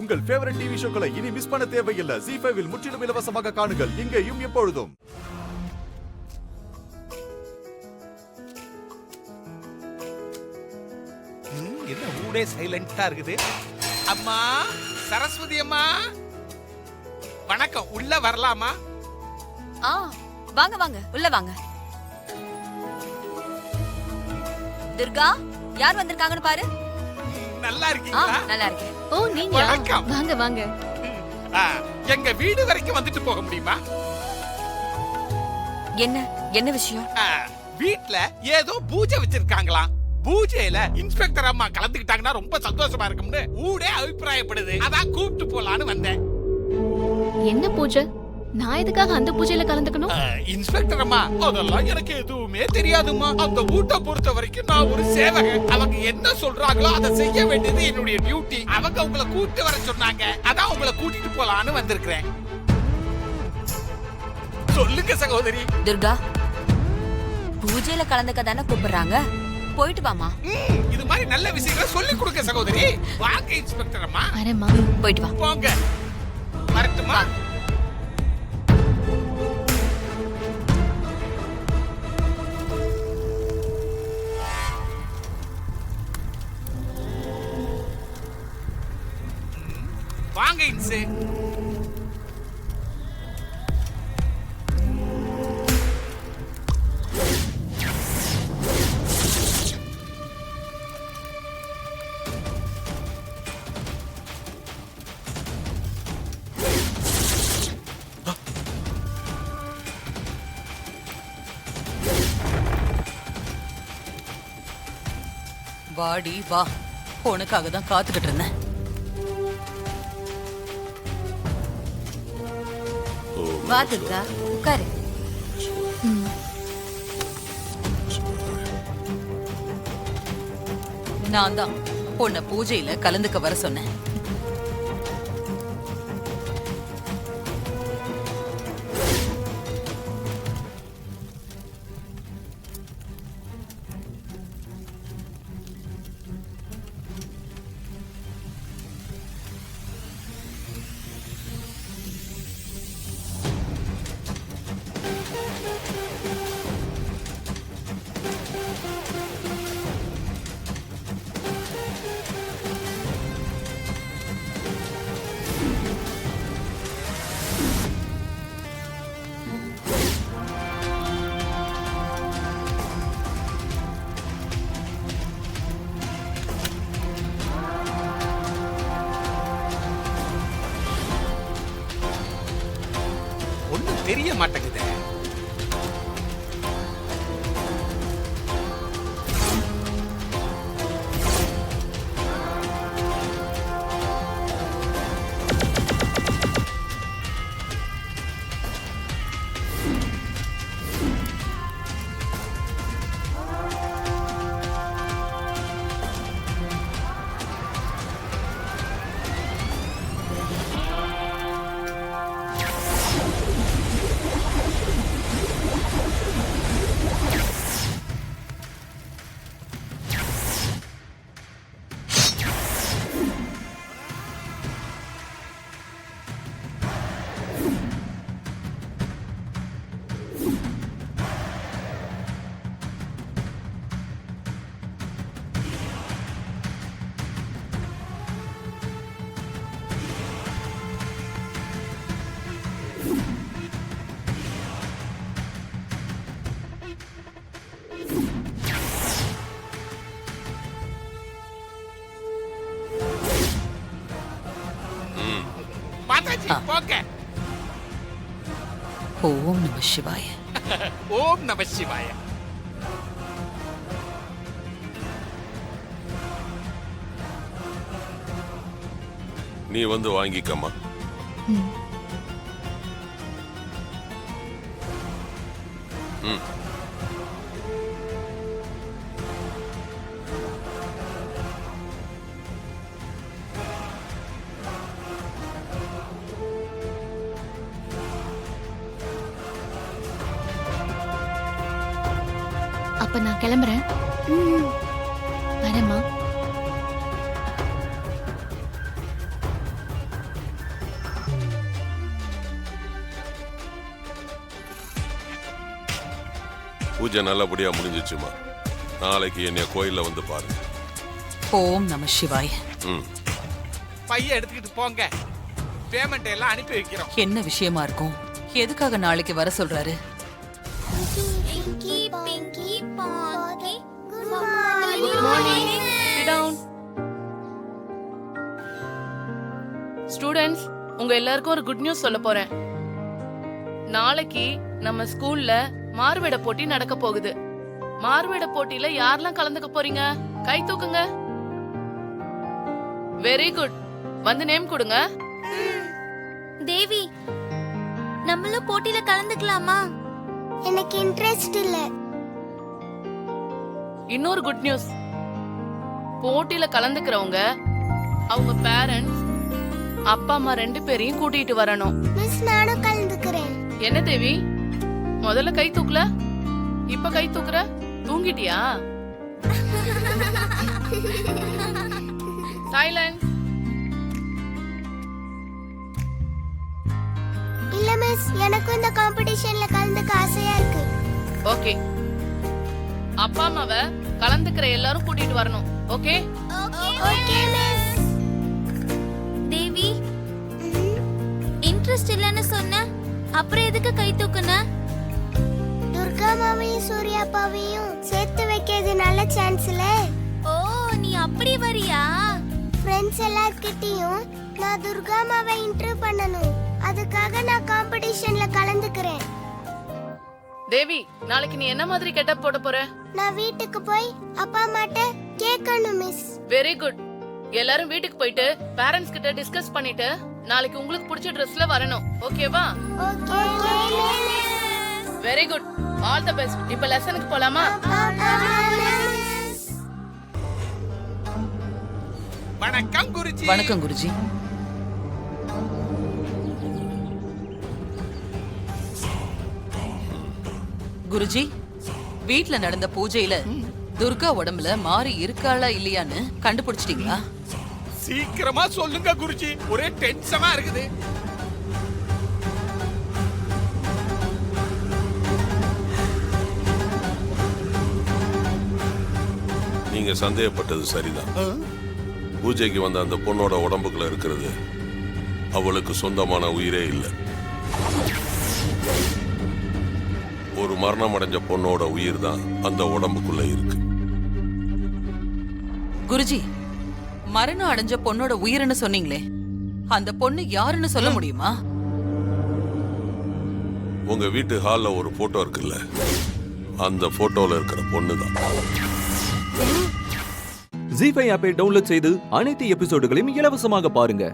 உங்கள் favourite TV ஷோக்களை இனி miss பண்ண தேவையில்லை. ZEE5 இல் முற்றிலும் இலவசமாக காணுங்கள். இங்கேயும் எப்பொழுதும். என்ன ஊடே சைலண்டா இருக்குது? அம்மா சரஸ்வதி அம்மா வணக்கம். உள்ள வரலாமா? வாங்க வாங்க, உள்ள வாங்க. துர்கா, யார் வந்திருக்காங்கன்னு பாரு. நல்லா இருக்கீங்களா? நல்லா இருக்கேன். ஓ, நீங்க வணக்கம். வாங்க வாங்க. எங்க வீடு வரைக்கும் வந்துட்டு போக முடியுமா? என்ன என்ன விஷயம்? வீட்ல ஏதோ பூஜை வச்சிருக்காங்களாம். பூஜையில இன்ஸ்பெக்டர் அம்மா கலந்துக்கிட்டாங்கன்னா ரொம்ப சந்தோஷமா இருக்கும்னு ஊடே அபிப்பிராயப்படுது. அதான் கூப்பிட்டு போலான்னு வந்தேன். என்ன பூஜை? நான் எதுக்காக அந்த பூஜையில கலந்துக்கணும்? இன்ஸ்பெக்டர் அம்மா, அதெல்லாம் எனக்கு எதுவுமே தெரியாதுமா. அந்த ஊட்ட பொறுத்த வரைக்கும் நான் ஒரு சேவகன். அவங்க என்ன சொல்றாங்களோ அதை செய்ய வேண்டியது என்னுடைய டியூட்டி. அவங்க உங்களை கூப்பிட்டு வர சொன்னாங்க. அதான் உங்களை கூட்டிட்டு போலான்னு வந்திருக்கிறேன். சொல்லுங்க சகோதரி. துர்கா, பூஜையில கலந்துக்க தானே கூப்பிடுறாங்க, போயிட்டு வாமா. இது மாதிரி நல்ல விஷயங்களை சொல்லி கொடுங்க சகோதரி. வாங்க இன்ஸ்பெக்டர் அம்மா. வரேம்மா. போயிட்டு வா. போங்க. வரட்டுமா? வாங்க இன்சு. வாடி வா, உனக்காக தான் காத்துக்கிட்டு இருந்தேன். வா துர்கா, உட்காரு. நான் தான் உன்னை பூஜையில கலந்துக்க வர சொன்னேன். ஒண்ணும் தெரிய மாட்டேங்குது. மாதாஜி போங்க. ஓம் நம சிவாய. ஓம் நம சிவாய. நீ வந்து வாங்கிக்கம்மா. அப்ப நான் கிளம்புறேன். வரேம்மா. பூஜை நல்லபடியா முடிஞ்சிச்சுமா. நாளைக்கு என்னைய கோயில்ல வந்து பாருங்க. ஓம் நம சிவாய. ம். பைய எடுத்துக்கிட்டு போங்க. பேமெண்ட் எல்லாம் அனுப்பி வைக்கிறோம். என்ன விஷயமா இருக்கும்? எதுக்காக நாளைக்கு வர சொல்றாரு? ஸ்டூடெண்ட்ஸ், உங்க எல்லாருக்கும் ஒரு குட் நியூஸ் சொல்ல போறேன். நாளைக்கு நம்ம ஸ்கூல்ல மாறுவேட போட்டி நடக்க போகுது. மாறுவேட போட்டியில யாரெல்லாம் கலந்துக்க போறீங்க? கை தூக்குங்க. Very good. வந்து நேம் கொடுங்க. தேவி, நம்மளும் போட்டியில கலந்துக்கலாமா? எனக்கு இன்ட்ரெஸ்ட் இல்ல. இன்னொரு குட் நியூஸ். போட்டியில கலந்துக்கிறவங்க அவங்க பேரண்ட்ஸ், அப்பா அம்மா 2 பேரையும் கூட்டிட்டு வரணும். மிஸ், நானும் கலந்துக்கிறேன். என்ன தேவி, முதல்ல கை தூக்கல, இப்ப கை தூக்குற? தூங்கிட்டியா? சைலன்ஸ். இல்ல மிஸ், எனக்கும் இந்த காம்படிஷன்ல கலந்துக்க ஆசையா இருக்கு. ஓகே, அப்பா அம்மாவை கலந்துக்கிற எல்லாரும் கூட்டிட்டு வரணும். Okay okay miss. Devi, interest இல்லைன்னு சொன்ன, அப்புறம் எதுக்கு கை தூக்குன? துர்கா மாவையும் சூர்யா அப்பாவையும் சேர்த்து வைக்கிறது நல்ல சான்ஸ்ல. ஓ, நீ அப்படி வரியா? ஃப்ரெண்ட்ஸ் எல்லார்கிட்டயும் நான் துர்கா மாவை இன்டர்வியூ பண்ணணும். அதுக்காக நான் காம்படிஷன்ல கலந்துக்கிறேன். தேவி, நாளைக்கு நீ என்ன மாதிரி கெட்டப் போட போற? நான் வீட்டுக்கு போய் அப்பா அம்மாட்ட கேட்கணும் மிஸ். Very good. எல்லாரும் வீட்டுக்கு போயிட்டு பேரண்ட்ஸ் கிட்ட டிஸ்கஸ் பண்ணிட்டு நாளைக்கு உங்களுக்கு பிடிச்ச ட்ரெஸ்ல வரணும். ஓகேவா? Okay miss. Very good. All the best. இப்ப லெசனுக்கு போலாமா? வணக்கம் குருஜி. வணக்கம் குருஜி. குருஜி, வீட்ல நடந்த பூஜையில துர்கா உடம்புல மாறி இருக்காளா இல்லையான்னு கண்டுபிடிச்சிட்டீங்களா? சீக்கிரமா சொல்லுங்க குருஜி, ஒரே டென்ஷனா இருக்குது. நீங்க சந்தேகப்பட்டது சரிதான். பூஜைக்கு வந்த அந்த பொண்ணோட உடம்புக்குள்ள இருக்கிறது அவளுக்கு சொந்தமான உயிரே இல்லை. ஒரு மரணம் அடைஞ்ச பொண்ணோட உயிர் தான் அந்த உடம்புக்குள்ள இருக்கு. குருஜி, மரணம் அடைஞ்ச பொண்ணோட உயிர்னு சொன்னீங்களே, அந்த பொண்ணு யாருன்னு சொல்ல முடியுமா? உங்க வீட்டு ஹால்ல ஒரு போட்டோ இருக்குல்ல, அந்த போட்டோல இருக்கிற பொண்ணு தான். ஜீ5 ஆப்பை டவுன்லோட் செய்து அனைத்து எபிசோடுகளையும் இலவசமாக பாருங்க.